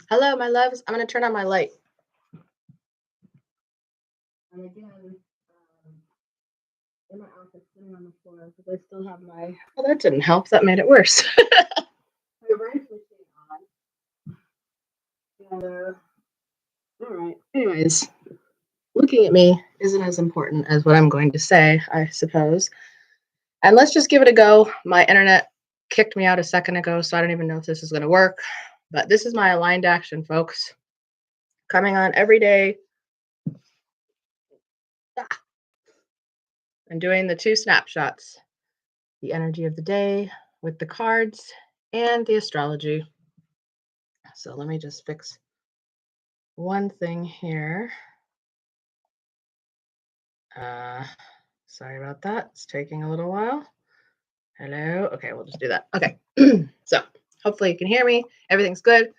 Hello, my loves. I'm going to turn on my light. And again, in my office, sitting on the floor, because I still have my. Well, that didn't help. That made it worse. My brain's machine on. And, all right. Anyways, looking at me isn't as important as what I'm going to say, I suppose. And let's just give it a go. My internet kicked me out a second ago, so I don't even know if this is going to work. But this is my aligned action, folks. Coming on every day and doing the 2 snapshots, the energy of the day with the cards and the astrology. So let me just fix one thing here. Sorry about that. It's taking a little while. Hello. Okay, we'll just do that. Okay. So hopefully you can hear me. Everything's good.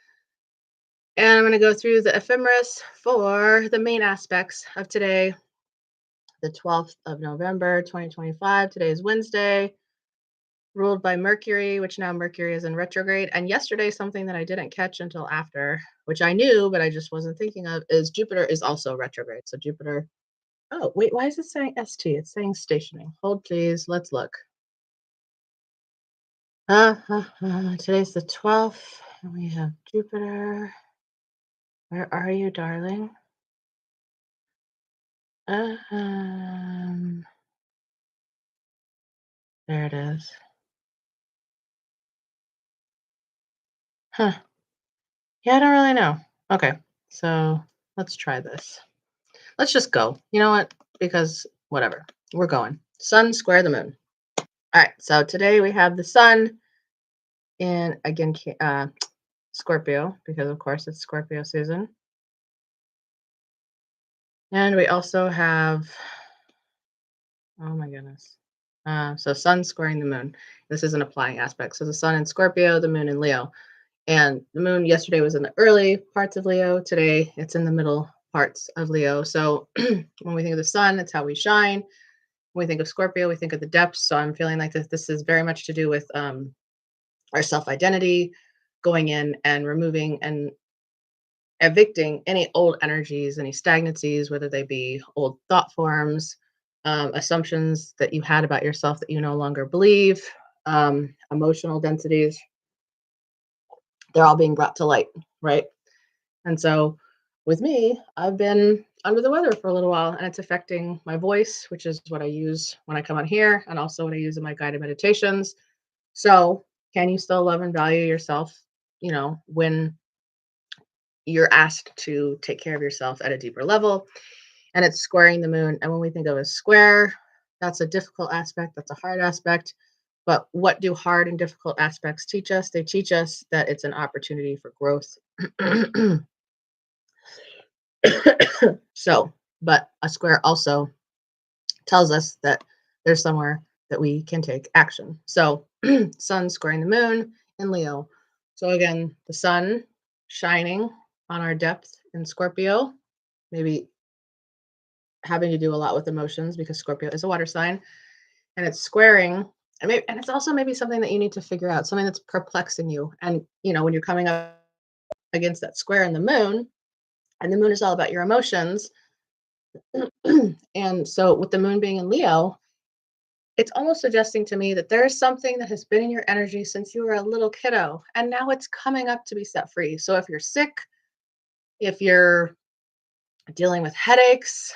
And I'm going to go through the ephemeris for the main aspects of today, the 12th of November, 2025. Today is Wednesday, ruled by Mercury, which now Mercury is in retrograde. And yesterday, something that I didn't catch until after, which I knew, but I just wasn't thinking of, is Jupiter is also retrograde. So Jupiter. Oh, wait, why is it saying ST? It's saying stationing. Hold, please. Let's look. Today's the 12th, and we have Jupiter. Where are you, darling? There it is. Huh. Yeah, I don't really know. Okay, so let's try this. Let's just go. You know what? Because whatever. We're going. Sun square the moon. All right, so today we have the sun in, again, Scorpio, because of course it's Scorpio season. And we also have, oh my goodness. So sun squaring the moon. This is an applying aspect. So the sun in Scorpio, the moon in Leo. And the moon yesterday was in the early parts of Leo. Today it's in the middle parts of Leo. So when we think of the sun, it's how we shine. When we think of Scorpio, we think of the depths. So I'm feeling like this is very much to do with our self-identity, going in and removing and evicting any old energies, any stagnancies, whether they be old thought forms, assumptions that you had about yourself that you no longer believe, emotional densities. They're all being brought to light, right? And so with me, I've been under the weather for a little while, and it's affecting my voice, which is what I use when I come on here and also what I use in my guided meditations. So, can you still love and value yourself, when you're asked to take care of yourself at a deeper level? And it's squaring the moon. And when we think of a square, that's a difficult aspect, that's a hard aspect. But what do hard and difficult aspects teach us? They teach us that it's an opportunity for growth. So, but a square also tells us that there's somewhere that we can take action. So, sun squaring the moon in Leo. So, again, the sun shining on our depth in Scorpio, maybe having to do a lot with emotions because Scorpio is a water sign, and it's squaring. And it's also maybe something that you need to figure out, something that's perplexing you. And, when you're coming up against that square in the moon, and the moon is all about your emotions. And so, with the moon being in Leo, it's almost suggesting to me that there's something that has been in your energy since you were a little kiddo, and now it's coming up to be set free. So, if you're sick, if you're dealing with headaches,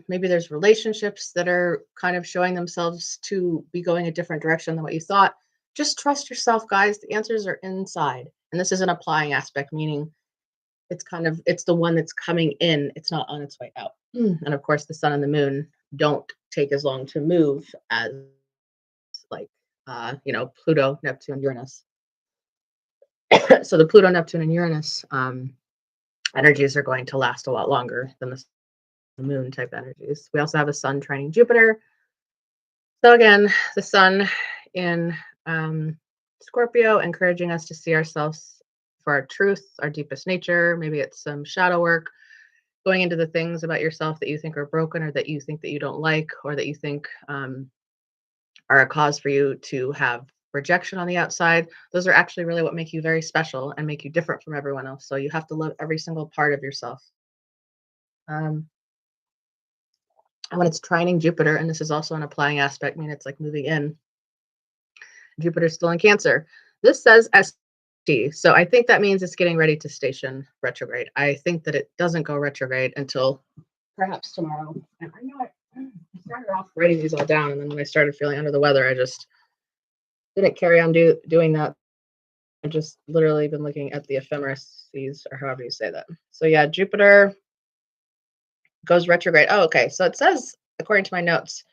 maybe there's relationships that are kind of showing themselves to be going a different direction than what you thought. Just trust yourself, guys. The answers are inside. And this is an applying aspect, meaning it's the one that's coming in, it's not on its way out. And of course, the sun and the moon don't take as long to move as, like, Pluto, Neptune, Uranus. So the Pluto, Neptune, and Uranus energies are going to last a lot longer than the moon type energies. We also have a sun trining Jupiter. So again, the sun in Scorpio, encouraging us to see ourselves for our truth, our deepest nature. Maybe it's some shadow work, going into the things about yourself that you think are broken, or that you think that you don't like, or that you think are a cause for you to have rejection on the outside, those are actually really what make you very special and make you different from everyone else. So you have to love every single part of yourself. Um, and when it's trining Jupiter, and this is also an applying aspect, I mean, it's like moving in, Jupiter's still in Cancer. This says ST. So I think that means it's getting ready to station retrograde. I think that it doesn't go retrograde until perhaps tomorrow. And I know I started off writing these all down, and then when I started feeling under the weather, I just didn't carry on doing that. I've just literally been looking at the ephemeris, or however you say that. So yeah, Jupiter goes retrograde. Oh, okay. So it says, according to my notes,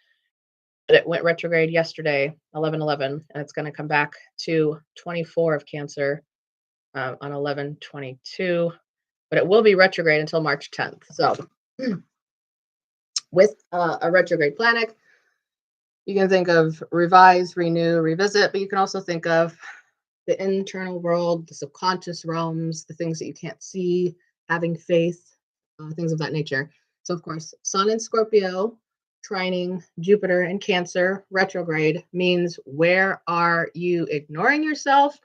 that it went retrograde yesterday, 11/11, and it's going to come back to 24 of Cancer on 11/22. But it will be retrograde until March 10th. So with a retrograde planet, you can think of revise, renew, revisit, but you can also think of the internal world, the subconscious realms, the things that you can't see, having faith, things of that nature. So, of course, Sun in Scorpio, trining Jupiter in Cancer, retrograde means where are you ignoring yourself?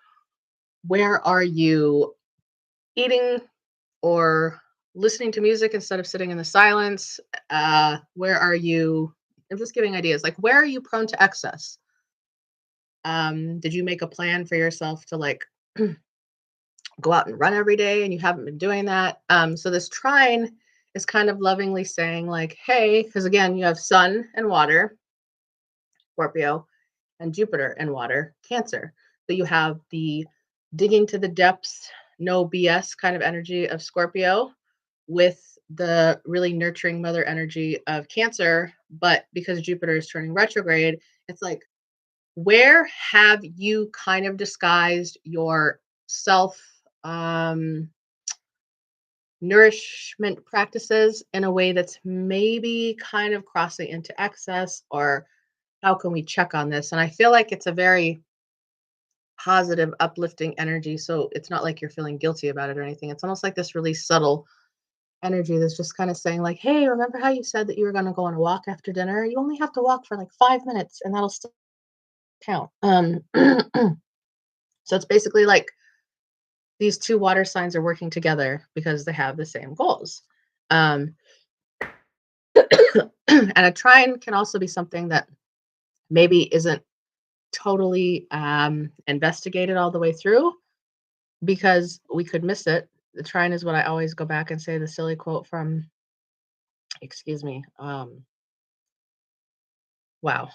Where are you eating or listening to music instead of sitting in the silence? Where are you? I'm just giving ideas. Like, where are you prone to excess? Did you make a plan for yourself to like go out and run every day and you haven't been doing that? So this trine is kind of lovingly saying like, hey, because again, you have Sun and water, Scorpio, and Jupiter and water, Cancer. So you have the digging to the depths, no BS kind of energy of Scorpio with the really nurturing mother energy of Cancer. But because Jupiter is turning retrograde, it's like, where have you kind of disguised your self um, nourishment practices in a way that's maybe kind of crossing into excess? Or how can we check on this? And I feel like it's a very positive, uplifting energy. So it's not like you're feeling guilty about it or anything. It's almost like this really subtle energy that's just kind of saying, like, hey, remember how you said that you were going to go on a walk after dinner? You only have to walk for like 5 minutes and that'll still count. So it's basically like these two water signs are working together because they have the same goals. Um, and a trine can also be something that maybe isn't totally investigated all the way through because we could miss it. The trine is what I always go back and say the silly quote from, excuse me, wow,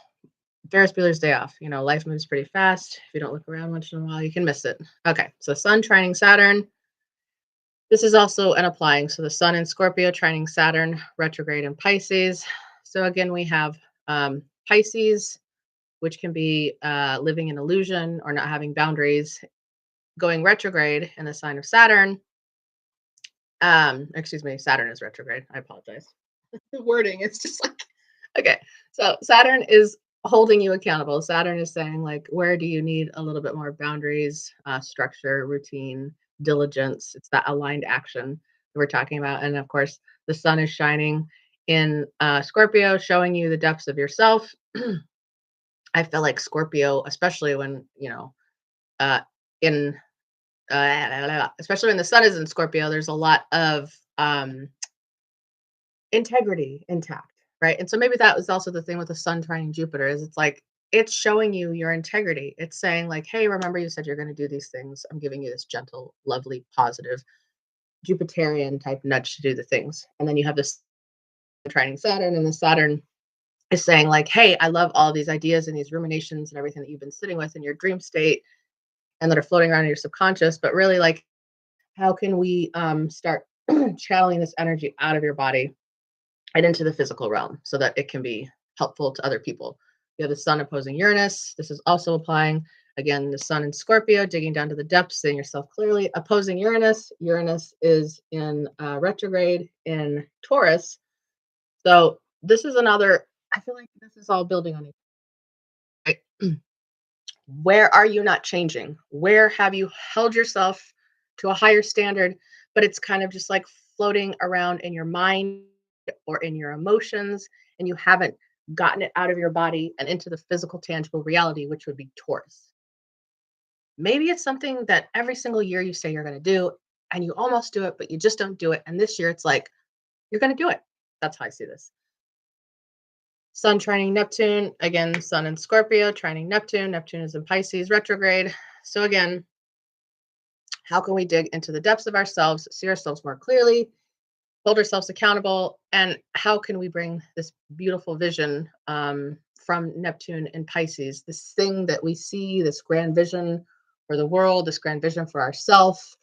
Ferris Bueller's Day Off. You know, life moves pretty fast. If you don't look around once in a while, you can miss it. Okay, so Sun trining Saturn. This is also an applying. So the Sun in Scorpio trining Saturn, retrograde in Pisces. So again, we have Pisces, which can be living in illusion or not having boundaries, going retrograde in the sign of Saturn. Excuse me, Saturn is retrograde. I apologize. The wording, it's just like, okay. So Saturn is holding you accountable. Saturn is saying, like, where do you need a little bit more boundaries, structure, routine, diligence? It's that aligned action that we're talking about. And of course, the sun is shining in Scorpio, showing you the depths of yourself. I feel like Scorpio, especially when, uh, in, especially when the sun is in Scorpio, there's a lot of integrity intact, right? And so maybe that was also the thing with the sun trining Jupiter is it's like it's showing you your integrity. It's saying like, hey, remember you said you're going to do these things. I'm giving you this gentle, lovely, positive Jupiterian type nudge to do the things. And then you have this trining Saturn, and the Saturn is saying like, hey, I love all these ideas and these ruminations and everything that you've been sitting with in your dream state and that are floating around in your subconscious. But really, like, how can we start channeling this energy out of your body and into the physical realm so that it can be helpful to other people? You have the sun opposing Uranus. This is also applying. Again, the sun in Scorpio, digging down to the depths, seeing yourself clearly. Opposing Uranus. Uranus is in retrograde in Taurus. So this is another, I feel like this is all building on it. Right? Where are you not changing? Where have you held yourself to a higher standard, but it's kind of just like floating around in your mind or in your emotions, and you haven't gotten it out of your body and into the physical, tangible reality, which would be Taurus. Maybe it's something that every single year you say you're going to do and you almost do it, but you just don't do it. And this year it's like, you're going to do it. That's how I see this. Sun trining Neptune, again, Sun in Scorpio, trining Neptune. Neptune is in Pisces retrograde. So, again, how can we dig into the depths of ourselves, see ourselves more clearly, hold ourselves accountable, and how can we bring this beautiful vision from Neptune and Pisces, this thing that we see, this grand vision for the world, this grand vision for ourselves.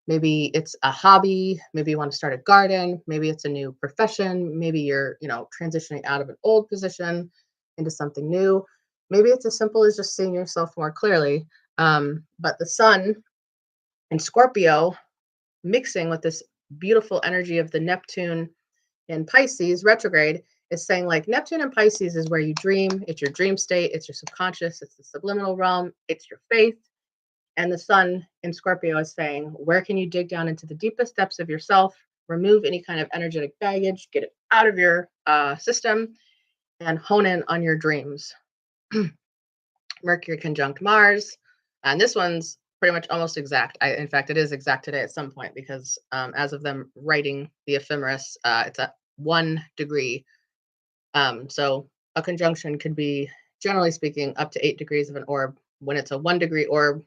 Maybe it's a hobby, maybe you want to start a garden, maybe it's a new profession, maybe you're, transitioning out of an old position into something new. Maybe it's as simple as just seeing yourself more clearly. But the sun in Scorpio mixing with this beautiful energy of the Neptune in Pisces retrograde is saying, like, Neptune and Pisces is where you dream. It's your dream state. It's your subconscious. It's the subliminal realm. It's your faith. And the sun in Scorpio is saying, where can you dig down into the deepest depths of yourself, remove any kind of energetic baggage, get it out of your system, and hone in on your dreams. Mercury conjunct Mars. And this one's pretty much almost exact. In fact, it is exact today at some point because as of them writing the ephemeris, it's at 1 degree. So a conjunction could be, generally speaking, up to 8 degrees of an orb. When it's a 1 degree orb,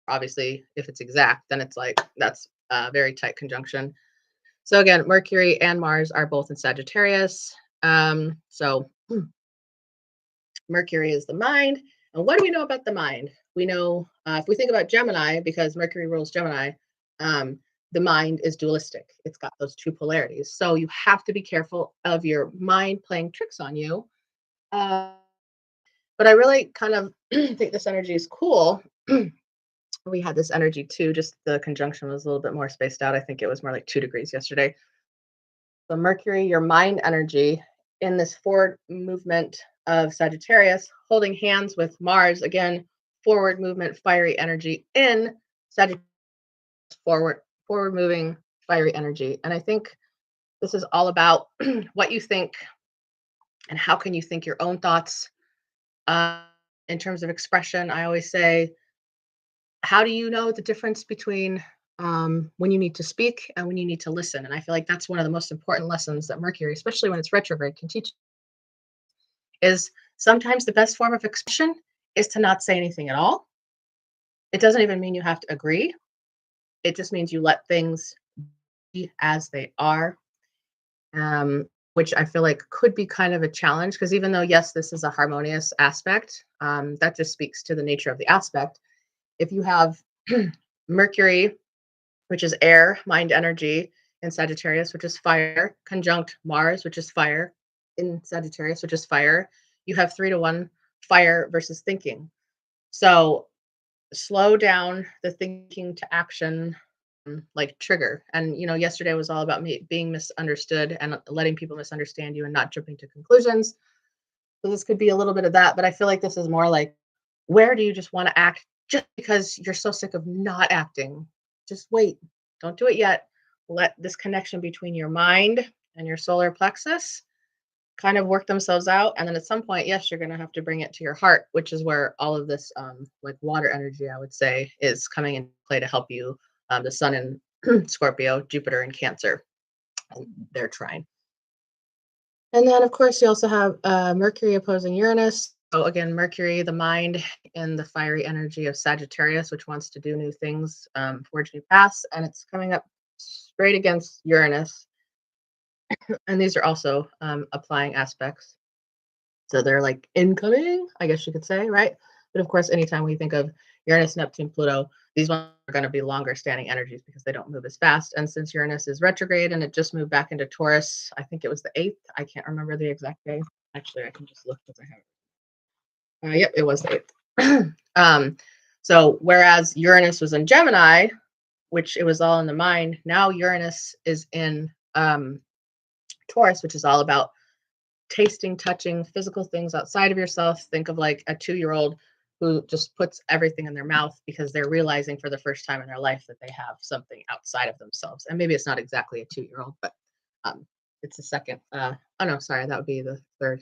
obviously, if it's exact, then it's like that's a very tight conjunction. So again, Mercury and Mars are both in Sagittarius. So Mercury is the mind. And what do we know about the mind? We know if we think about Gemini, because Mercury rules Gemini, the mind is dualistic. It's got those two polarities. So you have to be careful of your mind playing tricks on you. But I really kind of think this energy is cool. We had this energy too, just the conjunction was a little bit more spaced out. I think it was more like 2 degrees yesterday. So Mercury, your mind energy in this forward movement of Sagittarius, holding hands with Mars, again, forward movement, fiery energy in Sagittarius, forward moving, fiery energy. And I think this is all about what you think and how can you think your own thoughts. In terms of expression, I always say, how do you know the difference between when you need to speak and when you need to listen? And I feel like that's one of the most important lessons that Mercury, especially when it's retrograde, can teach is sometimes the best form of expression is to not say anything at all. It doesn't even mean you have to agree. It just means you let things be as they are, which I feel like could be kind of a challenge because even though, yes, this is a harmonious aspect, that just speaks to the nature of the aspect. If you have Mercury, which is air, mind energy, in Sagittarius, which is fire, conjunct Mars, which is fire, in Sagittarius, which is fire, you have 3 to 1 fire versus thinking. So slow down the thinking to action, like trigger. And yesterday was all about me being misunderstood and letting people misunderstand you and not jumping to conclusions. So this could be a little bit of that, but I feel like this is more like, where do you just want to act just because you're so sick of not acting? Just wait. Don't do it yet. Let this connection between your mind and your solar plexus kind of work themselves out. And then at some point, yes, you're going to have to bring it to your heart, which is where all of this, like water energy, I would say, is coming into play to help you. The sun in Scorpio, Jupiter in Cancer, and they're trying. And then, of course, you also have Mercury opposing Uranus. So again, Mercury, the mind, in the fiery energy of Sagittarius, which wants to do new things, forge new paths, and it's coming up straight against Uranus. And these are also applying aspects. So they're like incoming, I guess you could say, right? But of course, anytime we think of Uranus, Neptune, Pluto, these ones are going to be longer standing energies because they don't move as fast. And since Uranus is retrograde and it just moved back into Taurus, I think it was the 8th. I can't remember the exact day. Actually, I can just look because I have it. Yep, it was the 8th. So whereas Uranus was in Gemini, which it was all in the mind, now Uranus is in Taurus, which is all about tasting, touching, physical things outside of yourself. Think of like a 2-year-old who just puts everything in their mouth because they're realizing for the first time in their life that they have something outside of themselves. And maybe it's not exactly a 2-year-old, but it's the second. Oh no, sorry, that would be the third.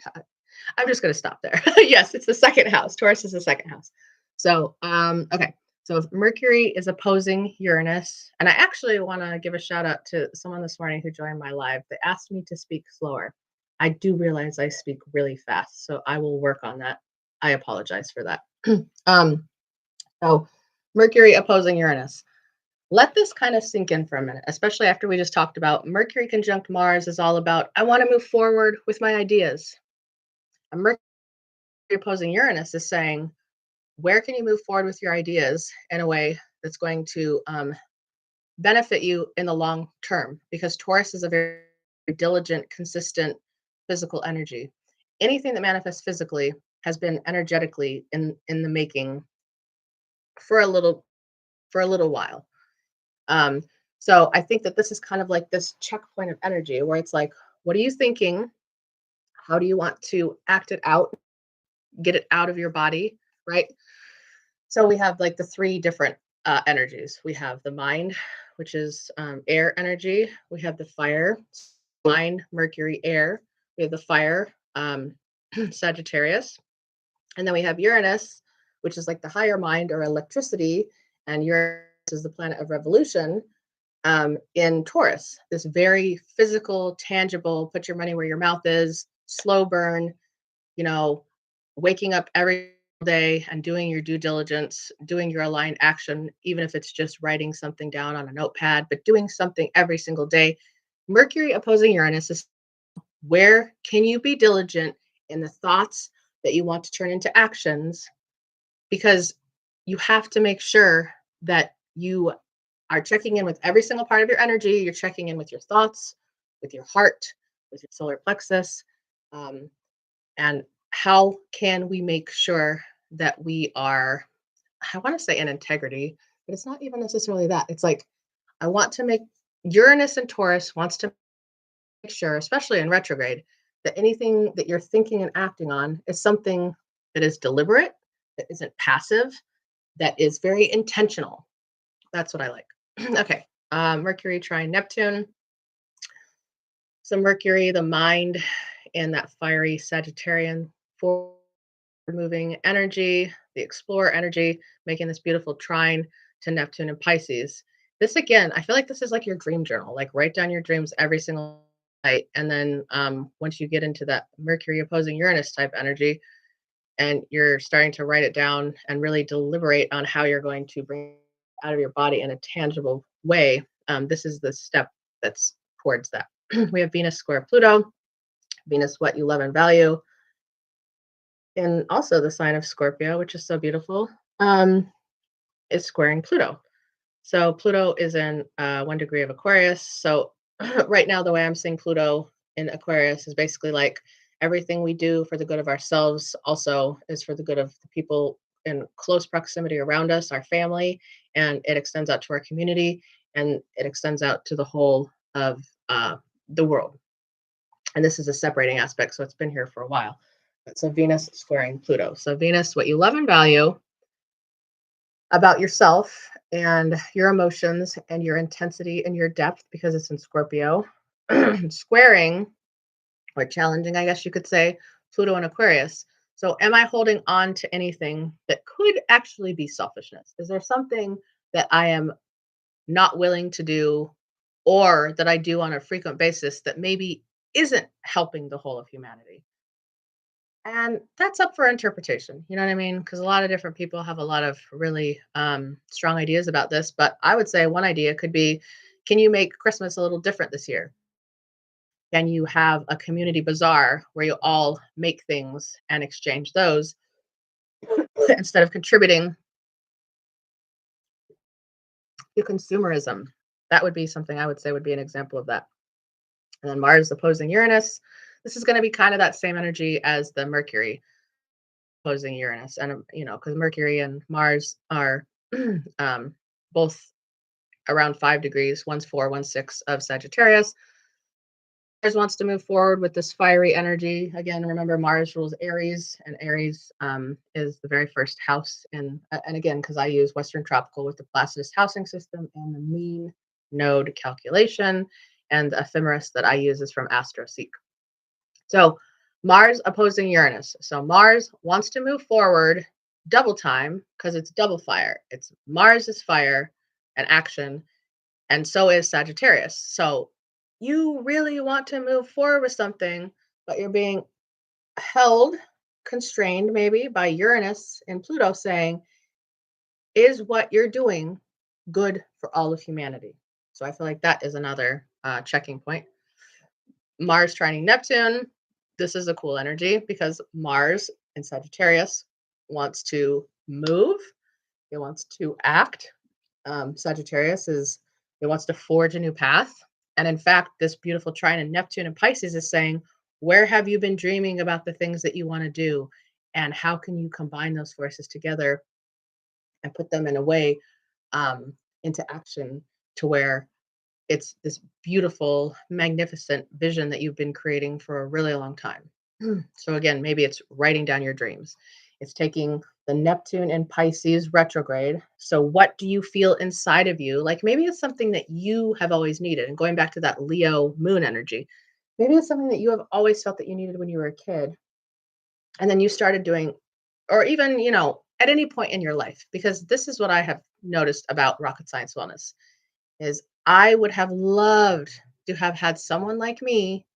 I'm just going to stop there. Yes, it's the second house. Taurus is the second house. So, okay. So if Mercury is opposing Uranus, and I actually want to give a shout out to someone this morning who joined my live. They asked me to speak slower. I do realize I speak really fast, so I will work on that. I apologize for that. um, so Mercury opposing Uranus. Let this kind of sink in for a minute, especially after we just talked about Mercury conjunct Mars is all about I want to move forward with my ideas. And Mercury opposing Uranus is saying, where can you move forward with your ideas in a way that's going to benefit you in the long term? Because Taurus is a very diligent, consistent physical energy. Anything that manifests physically has been energetically in the making for a little while. Um, so I think that this is kind of like this checkpoint of energy where it's like, what are you thinking? How do you want to act it out, get it out of your body, right? So we have like the three different energies. We have the mind, which is air energy. We have the fire, mind, Mercury, air. We have the fire, Sagittarius. And then we have Uranus, which is like the higher mind or electricity. And Uranus is the planet of revolution in Taurus. This very physical, tangible, put your money where your mouth is, slow burn, you know, waking up every day and doing your due diligence, doing your aligned action, even if it's just writing something down on a notepad, but doing something every single day. Mercury opposing Uranus is where can you be diligent in the thoughts that you want to turn into actions? Because you have to make sure that you are checking in with every single part of your energy. You're checking in with your thoughts, with your heart, with your solar plexus. Um, and how can we make sure that we are, I want to say in integrity, but it's not even necessarily that. It's like, I want to make Uranus and Taurus wants to make sure, especially in retrograde, that anything that you're thinking and acting on is something that is deliberate, that isn't passive, that is very intentional. That's what I like. Okay. Mercury trine Neptune. So Mercury, the mind, and that fiery Sagittarian forward moving energy, the explorer energy, making this beautiful trine to Neptune and Pisces. This again, I feel like this is like your dream journal. Like write down your dreams every single night, and then once you get into that Mercury opposing Uranus type energy, and you're starting to write it down and really deliberate on how you're going to bring it out of your body in a tangible way. This is the step that's towards that. We have Venus square Pluto, Venus, what you love and value, and also the sign of Scorpio, which is so beautiful, is squaring Pluto. So Pluto is in 1 degree of Aquarius. So right now, the way I'm seeing Pluto in Aquarius is basically like everything we do for the good of ourselves also is for the good of the people in close proximity around us, our family, and it extends out to our community, and it extends out to the whole of the world. And this is a separating aspect, so it's been here for a while. So Venus squaring Pluto. So Venus, what you love and value about yourself and your emotions and your intensity and your depth, because it's in Scorpio, squaring or challenging, I guess you could say, Pluto and Aquarius. So, am I holding on to anything that could actually be selfishness? Is there something that I am not willing to do or that I do on a frequent basis that maybe isn't helping the whole of humanity? And that's up for interpretation. You know what I mean? Because a lot of different people have a lot of really strong ideas about this. But I would say one idea could be, can you make Christmas a little different this year? Can you have a community bazaar where you all make things and exchange those instead of contributing to consumerism? That would be something I would say would be an example of that. And then Mars opposing Uranus. This is going to be kind of that same energy as the Mercury opposing Uranus. And, because Mercury and Mars are both around 5 degrees, one's 4, one's 6 of Sagittarius. Mars wants to move forward with this fiery energy. Again, remember Mars rules Aries, and Aries is the very first house. And again, because I use Western Tropical with the Placidus housing system and the mean node calculation, and the ephemeris that I use is from AstroSeek. So Mars opposing Uranus. So Mars wants to move forward double time because it's double fire. It's Mars is fire and action, and so is Sagittarius. So you really want to move forward with something, but you're being held, constrained maybe by Uranus and Pluto saying, is what you're doing good for all of humanity? So I feel like that is another checking point. Mars trining Neptune. This is a cool energy because Mars in Sagittarius wants to move, it wants to act. Sagittarius is it wants to forge a new path. And in fact, this beautiful trine in Neptune and Pisces is saying, where have you been dreaming about the things that you want to do? And how can you combine those forces together and put them in a way um, into action to where it's this beautiful, magnificent vision that you've been creating for a really long time. So again, maybe it's writing down your dreams. It's taking the Neptune and Pisces retrograde. So what do you feel inside of you? Like maybe it's something that you have always needed. And going back to that Leo moon energy, maybe it's something that you have always felt that you needed when you were a kid. And then you started doing, or even, at any point in your life, because this is what I have noticed about rocket science wellness is I would have loved to have had someone like me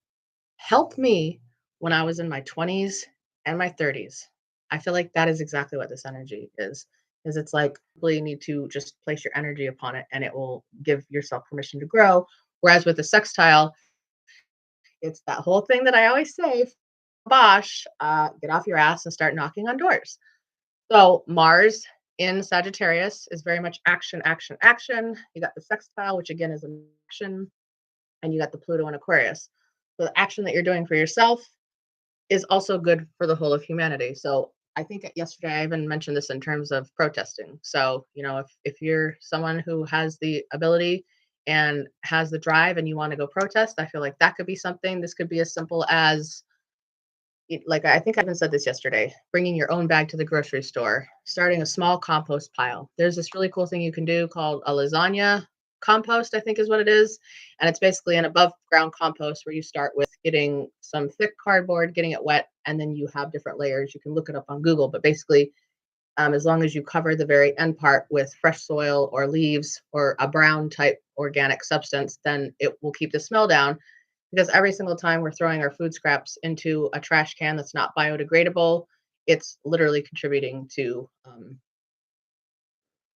help me when I was in my 20s and my 30s. I feel like that is exactly what this energy is it's like you need to just place your energy upon it and it will give yourself permission to grow. Whereas with the sextile, it's that whole thing that I always say, Bosh, get off your ass and start knocking on doors. So Mars in Sagittarius is very much action, action, action. You got the sextile, which again is an action, and you got the Pluto in Aquarius. So the action that you're doing for yourself is also good for the whole of humanity. So I think yesterday I even mentioned this in terms of protesting. So, if you're someone who has the ability and has the drive and you want to go protest, I feel like that could be something. This could be as simple as like I think I even said this yesterday, bringing your own bag to the grocery store, starting a small compost pile. There's this really cool thing you can do called a lasagna compost, I think is what it is. And it's basically an above ground compost where you start with getting some thick cardboard, getting it wet, and then you have different layers. You can look it up on Google, but basically, as long as you cover the very end part with fresh soil or leaves or a brown type organic substance, then it will keep the smell down because every single time we're throwing our food scraps into a trash can that's not biodegradable, it's literally contributing to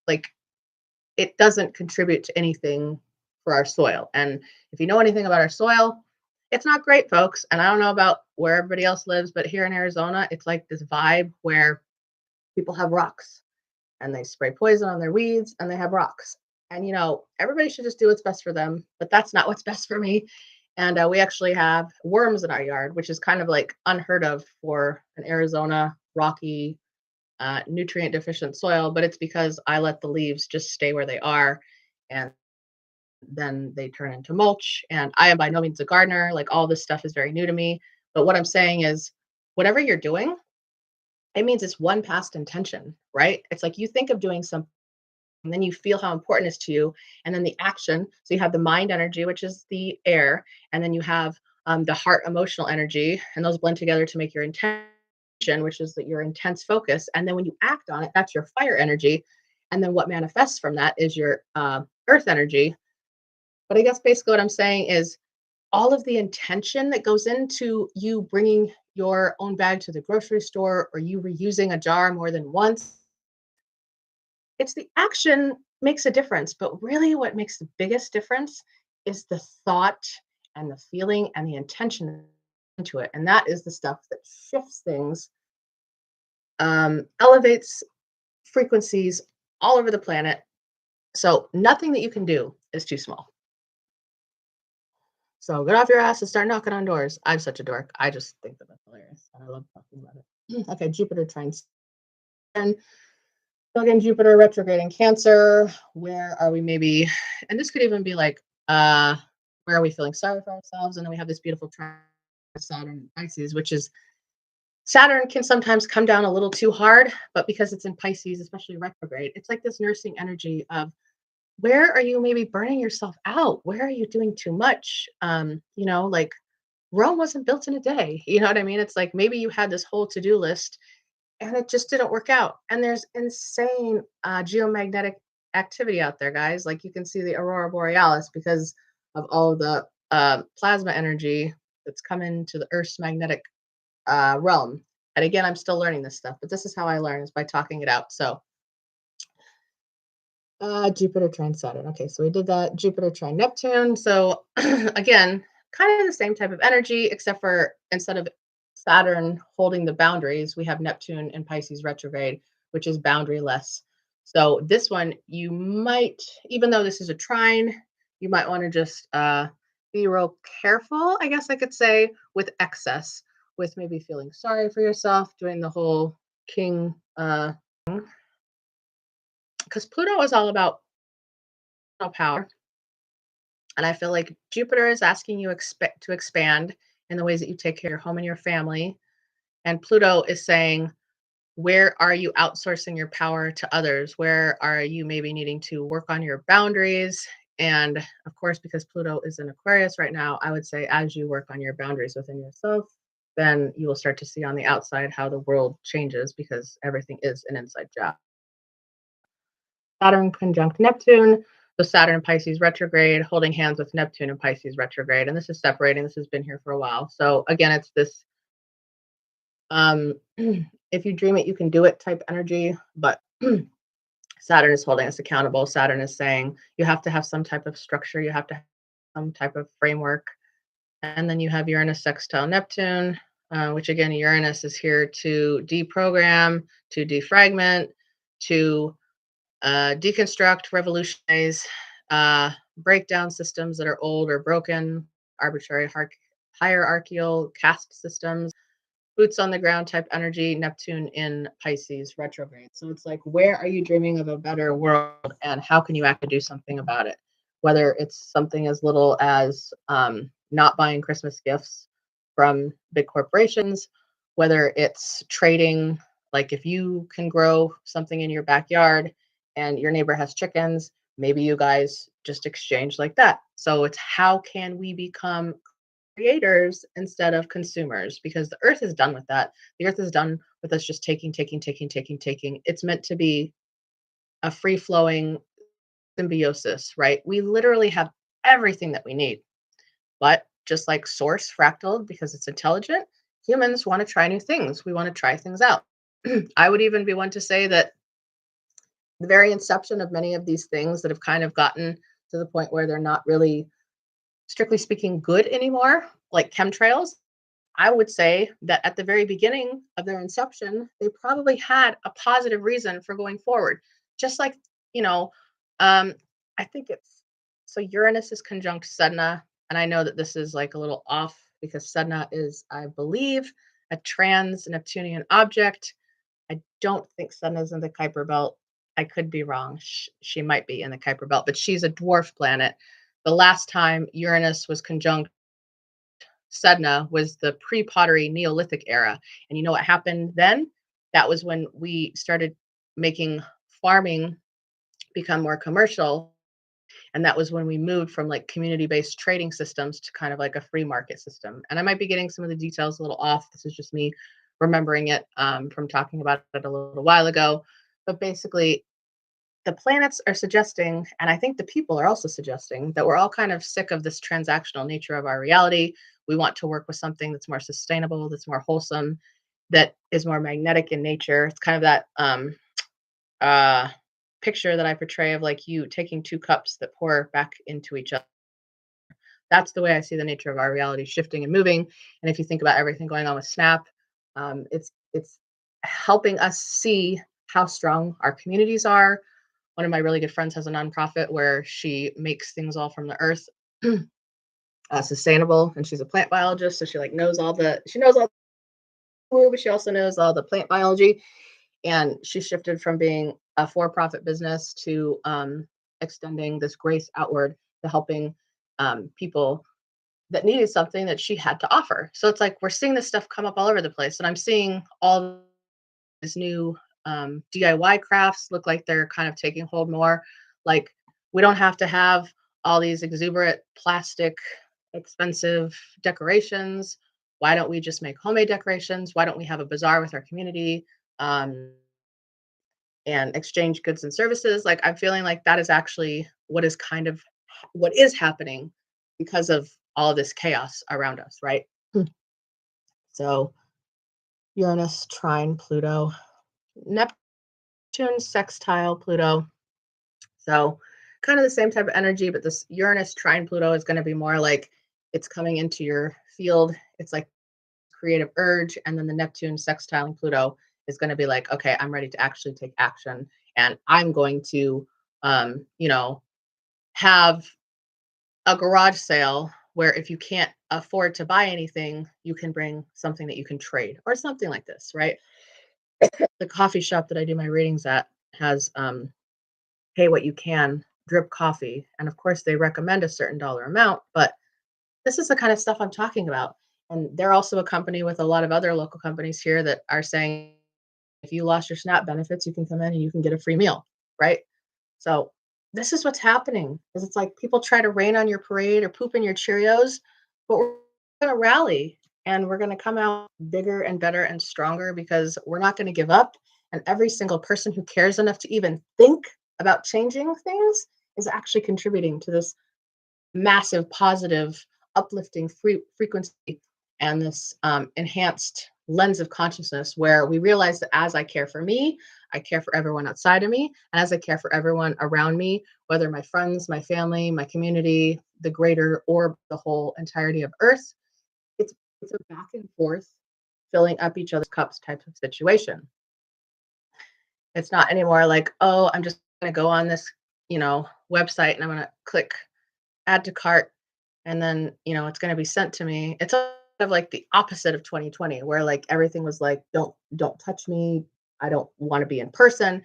like it doesn't contribute to anything for our soil. And if you know anything about our soil, it's not great, folks. And I don't know about where everybody else lives, but here in Arizona, it's like this vibe where people have rocks and they spray poison on their weeds and they have rocks. And everybody should just do what's best for them, but that's not what's best for me. And we actually have worms in our yard, which is kind of like unheard of for an Arizona rocky, nutrient deficient soil. But it's because I let the leaves just stay where they are, and then they turn into mulch. And I am by no means a gardener. Like all this stuff is very new to me. But what I'm saying is, whatever you're doing, it means it's one past intention, right? It's like you think of doing something and then you feel how important it is to you, and then the action. So you have the mind energy, which is the air, and then you have the heart emotional energy, and those blend together to make your intention, which is that your intense focus. And then when you act on it, that's your fire energy, and then what manifests from that is your earth energy. But I guess basically what I'm saying is all of the intention that goes into you bringing your own bag to the grocery store or you reusing a jar more than once, it's the action makes a difference, but really what makes the biggest difference is the thought and the feeling and the intention into it. And that is the stuff that shifts things, elevates frequencies all over the planet. So nothing that you can do is too small. So get off your ass and start knocking on doors. I'm such a dork. I just think that that's hilarious. And I love talking about it. Okay, Jupiter trines. And so again, Jupiter retrograde in Cancer. Where are we maybe? And this could even be like, where are we feeling sorry for ourselves? And then we have this beautiful trine Saturn and Pisces, which is Saturn can sometimes come down a little too hard, but because it's in Pisces, especially retrograde, it's like this nursing energy of where are you maybe burning yourself out? Where are you doing too much? Like Rome wasn't built in a day. You know what I mean? It's like maybe you had this whole to-do list and it just didn't work out. And there's insane geomagnetic activity out there, guys. Like you can see the aurora borealis because of all of the plasma energy that's coming to the Earth's magnetic realm. And again, I'm still learning this stuff, but this is how I learn is by talking it out. So Jupiter trine Saturn. Okay, so we did that. Jupiter trine Neptune. So again, kind of the same type of energy, except for instead of Saturn holding the boundaries, we have Neptune in Pisces retrograde, which is boundaryless. So this one, you might, even though this is a trine, you might want to just be real careful, I guess I could say, with excess, with maybe feeling sorry for yourself, doing the whole king, because Pluto is all about power. And I feel like Jupiter is asking you expect to expand in the ways that you take care of your home and your family. And Pluto is saying, where are you outsourcing your power to others? Where are you maybe needing to work on your boundaries? And of course, because Pluto is in Aquarius right now, I would say as you work on your boundaries within yourself, then you will start to see on the outside how the world changes because everything is an inside job. Saturn conjunct Neptune. So Saturn in Pisces retrograde, holding hands with Neptune in Pisces retrograde. And this is separating. This has been here for a while. So again, it's this if you dream it, you can do it type energy. But Saturn is holding us accountable. Saturn is saying you have to have some type of structure, you have to have some type of framework. And then you have Uranus sextile Neptune, which again, Uranus is here to deprogram, to defragment, to deconstruct, revolutionize, break down systems that are old or broken, arbitrary hierarchical caste systems, boots on the ground type energy, Neptune in Pisces retrograde. So it's like, where are you dreaming of a better world and how can you actually do something about it? Whether it's something as little as not buying Christmas gifts from big corporations, whether it's trading, like if you can grow something in your backyard and your neighbor has chickens, maybe you guys just exchange like that. So it's how can we become creators instead of consumers because the earth is done with that. The earth is done with us just taking, taking, taking, taking, taking. It's meant to be a free flowing symbiosis, right? We literally have everything that we need. But just like source fractal, because it's intelligent, humans want to try new things. We want to try things out. I would even be one to say that the very inception of many of these things that have kind of gotten to the point where they're not really, strictly speaking, good anymore, like chemtrails, I would say that at the very beginning of their inception, they probably had a positive reason for going forward. Just like, you know, um, I think it's so Uranus is conjunct Sedna. And I know that this is like a little off because Sedna is, I believe, a trans Neptunian object. I don't think Sedna is in the Kuiper belt. I could be wrong. She might be in the Kuiper belt, but she's a dwarf planet. The last time Uranus was conjunct Sedna was the pre-pottery Neolithic era. And you know what happened then? That was when we started making farming become more commercial. And that was when we moved from like community-based trading systems to kind of like a free market system. And I might be getting some of the details a little off. This is just me remembering it from talking about it a little while ago. But basically, the planets are suggesting, and I think the people are also suggesting, that we're all kind of sick of this transactional nature of our reality. We want to work with something that's more sustainable, that's more wholesome, that is more magnetic in nature. It's kind of that uh, picture that I portray of like you taking two cups that pour back into each other. That's the way I see the nature of our reality shifting and moving. And if you think about everything going on with Snap, it's helping us see how strong our communities are. One of my really good friends has a nonprofit where she makes things all from the earth, sustainable, and she's a plant biologist, so she like knows all the she knows all the woo, but she also knows all the plant biology. And she shifted from being a for-profit business to extending this grace outward to helping people that needed something that she had to offer. So it's like we're seeing this stuff come up all over the place, and I'm seeing all these new DIY crafts look like they're kind of taking hold more. Like we don't have to have all these exuberant plastic, expensive decorations. Why don't we just make homemade decorations? Why don't we have a bazaar with our community? um, and exchange goods and services. Like I'm feeling like that is actually what is kind of what is happening because of all of this chaos around us, right? Hmm. So Uranus trine Pluto, Neptune sextile Pluto. So kind of the same type of energy, but this Uranus trine Pluto is going to be more like it's coming into your field. It's like creative urge, and then the Neptune sextiling Pluto is going to be like, okay, I'm ready to actually take action, and I'm going to, you know, have a garage sale where if you can't afford to buy anything, you can bring something that you can trade or something like this, right? The coffee shop that I do my readings at has pay what you can drip coffee, and of course they recommend a certain dollar amount, but this is the kind of stuff I'm talking about. And they're also a company with a lot of other local companies here that are saying if you lost your SNAP benefits, you can come in and you can get a free meal, right? So this is what's happening. Is it's like people try to rain on your parade or poop in your Cheerios, but we're going to rally and we're going to come out bigger and better and stronger because we're not going to give up. And every single person who cares enough to even think about changing things is actually contributing to this massive positive uplifting frequency and this enhanced lens of consciousness where we realize that as I care for me, I care for everyone outside of me, and as I care for everyone around me, whether my friends, my family, my community, the greater or the whole entirety of earth, it's it's a back and forth filling up each other's cups type of situation. It's not anymore like, oh, I'm just going to go on this, website and I'm going to click add to cart and then it's going to be sent to me. It's sort of like the opposite of 2020 where like everything was like don't touch me, I don't want to be in person.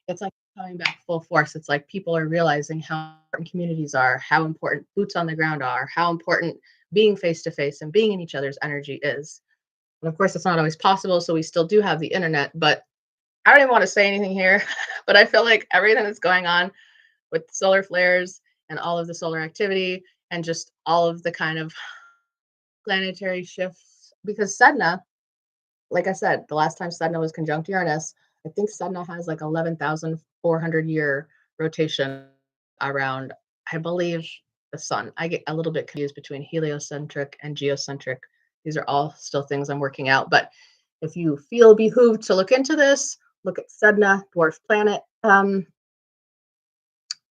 It's like coming back full force. It's like people are realizing how important communities are, how important boots on the ground are, how important being face to face and being in each other's energy is. And of course it's not always possible, so we still do have the internet, but I don't even want to say anything here. But I feel like everything that's going on with solar flares and all of the solar activity and just all of the kind of planetary shifts. Because Sedna, like I said, the last time Sedna was conjunct Uranus, I think Sedna has like 11,400 year rotation around, I believe, the sun. I get a little bit confused between heliocentric and geocentric. These are all still things I'm working out. But if you feel behooved to look into this, look at Sedna, dwarf planet.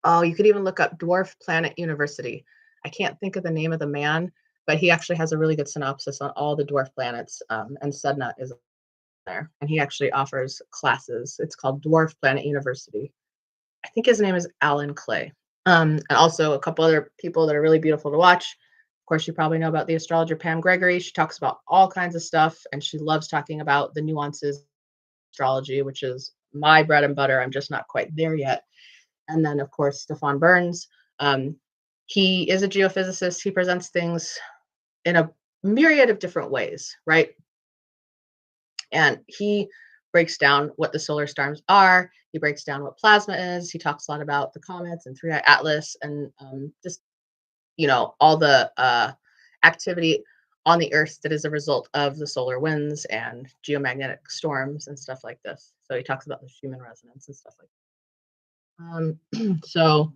Oh, you could even look up Dwarf Planet University. I can't think of the name of the man, but he actually has a really good synopsis on all the dwarf planets, and Sedna is there. And he actually offers classes. It's called Dwarf Planet University. I think his name is Alan Clay. And also a couple other people that are really beautiful to watch. Of course, you probably know about the astrologer Pam Gregory. She talks about all kinds of stuff, and she loves talking about the nuances of astrology, which is my bread and butter. I'm just not quite there yet. And then, of course, Stefan Burns. Um, he is a geophysicist. He presents things in a myriad of different ways, right? And he breaks down what the solar storms are. He breaks down what plasma is. He talks a lot about the comets and Three-Eye Atlas and just, all the activity on the Earth that is a result of the solar winds and geomagnetic storms and stuff like this. So he talks about the Schumann resonance and stuff like that. So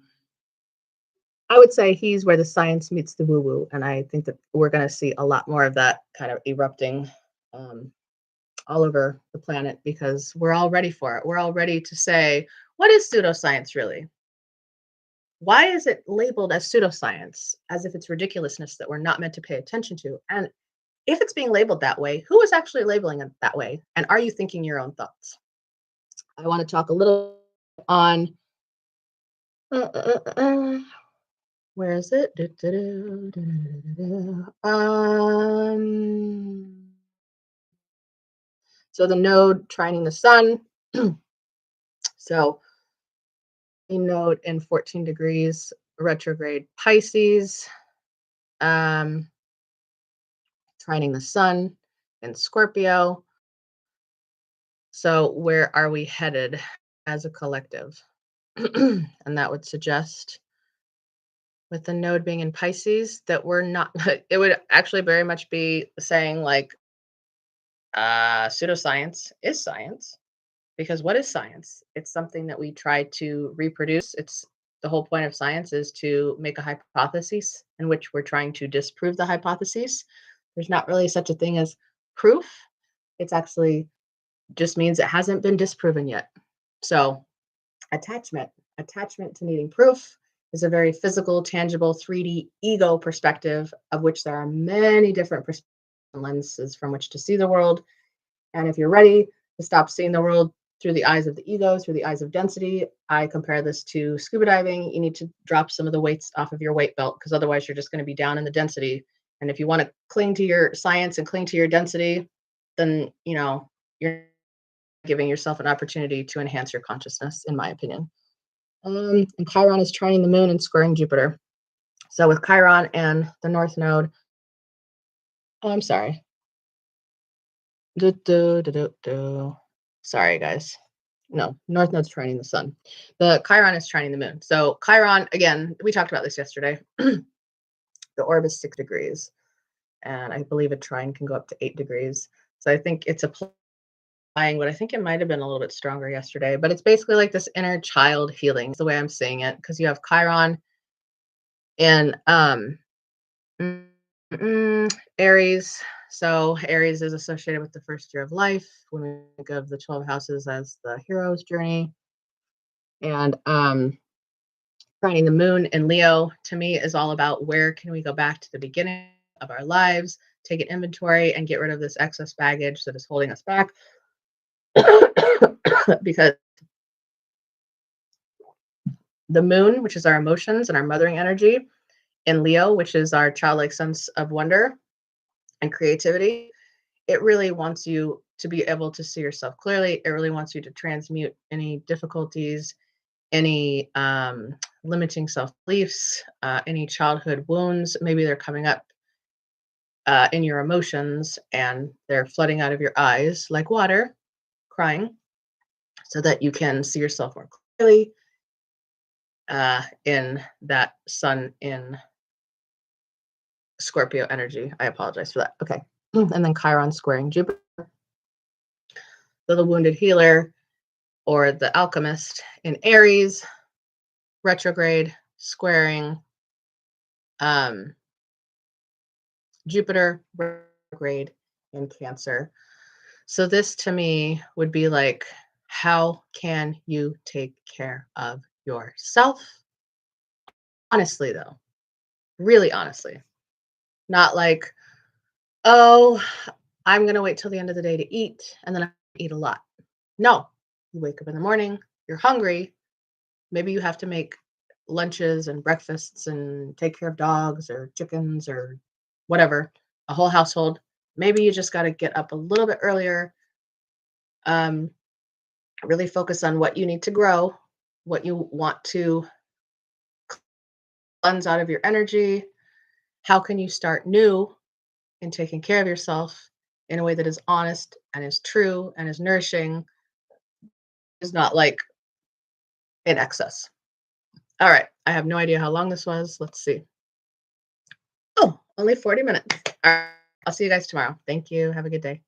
I would say he's where the science meets the woo woo. And I think that we're going to see a lot more of that kind of erupting um, all over the planet because we're all ready for it. We're all ready to say, what is pseudoscience really? Why is it labeled as pseudoscience as if it's ridiculousness that we're not meant to pay attention to? And if it's being labeled that way, who is actually labeling it that way? And are you thinking your own thoughts? I want to talk a little on. Uh, uh, uh, uh, Where is it? So the node trining the sun. So a node in 14 degrees retrograde Pisces, um, trining the sun in Scorpio. So where are we headed as a collective? And that would suggest with the node being in Pisces that we're not, it would actually very much be saying like pseudoscience is science. Because what is science? It's something that we try to reproduce. It's the whole point of science is to make a hypothesis in which we're trying to disprove the hypothesis. There's not really such a thing as proof. It's actually just means it hasn't been disproven yet. So, attachment, attachment to needing proof is a very physical, tangible, 3D ego perspective of which there are many different lenses from which to see the world. And if you're ready to stop seeing the world through the eyes of the ego, through the eyes of density, I compare this to scuba diving. You need to drop some of the weights off of your weight belt because otherwise you're just going to be down in the density. And if you want to cling to your science and cling to your density, then you're giving yourself an opportunity to enhance your consciousness, in my opinion. And Chiron is trining the moon and squaring Jupiter. So with Chiron and the North Node, oh, I'm sorry. Sorry, guys. No, North Node's trining the sun. The Chiron is trining the moon. So Chiron, again, we talked about this yesterday. The orb is 6 degrees, and I believe a trine can go up to 8 degrees. So I think it's applying what I think it might have been a little bit stronger yesterday, but it's basically like this inner child healing, is the way I'm saying it, because you have Chiron in Aries. So Aries is associated with the first year of life when we think of the 12 houses as the hero's journey. And finding the moon in Leo to me is all about where can we go back to the beginning of our lives, take an inventory and get rid of this excess baggage that is holding us back. Because the moon, which is our emotions and our mothering energy, in Leo, which is our childlike sense of wonder and creativity, it really wants you to be able to see yourself clearly. It really wants you to transmute any difficulties, any limiting self-beliefs, any childhood wounds. Maybe they're coming up in your emotions and they're flooding out of your eyes like water, crying, so that you can see yourself more clearly in that sun in Scorpio energy. I apologize for that. Okay. And then Chiron squaring Jupiter. So the wounded healer or the alchemist in Aries, retrograde, squaring Jupiter, retrograde in Cancer. So this to me would be like, how can you take care of yourself? Honestly, though, really honestly, not like, oh, I'm going to wait till the end of the day to eat and then I eat a lot. No, you wake up in the morning, you're hungry. Maybe you have to make lunches and breakfasts and take care of dogs or chickens or whatever, a whole household. Maybe you just got to get up a little bit earlier, really focus on what you need to grow, what you want to cleanse out of your energy. How can you start new in taking care of yourself in a way that is honest and is true and is nourishing, is not like in excess. All right. I have no idea how long this was. Let's see. Oh, only 40 minutes. All right. I'll see you guys tomorrow. Thank you. Have a good day.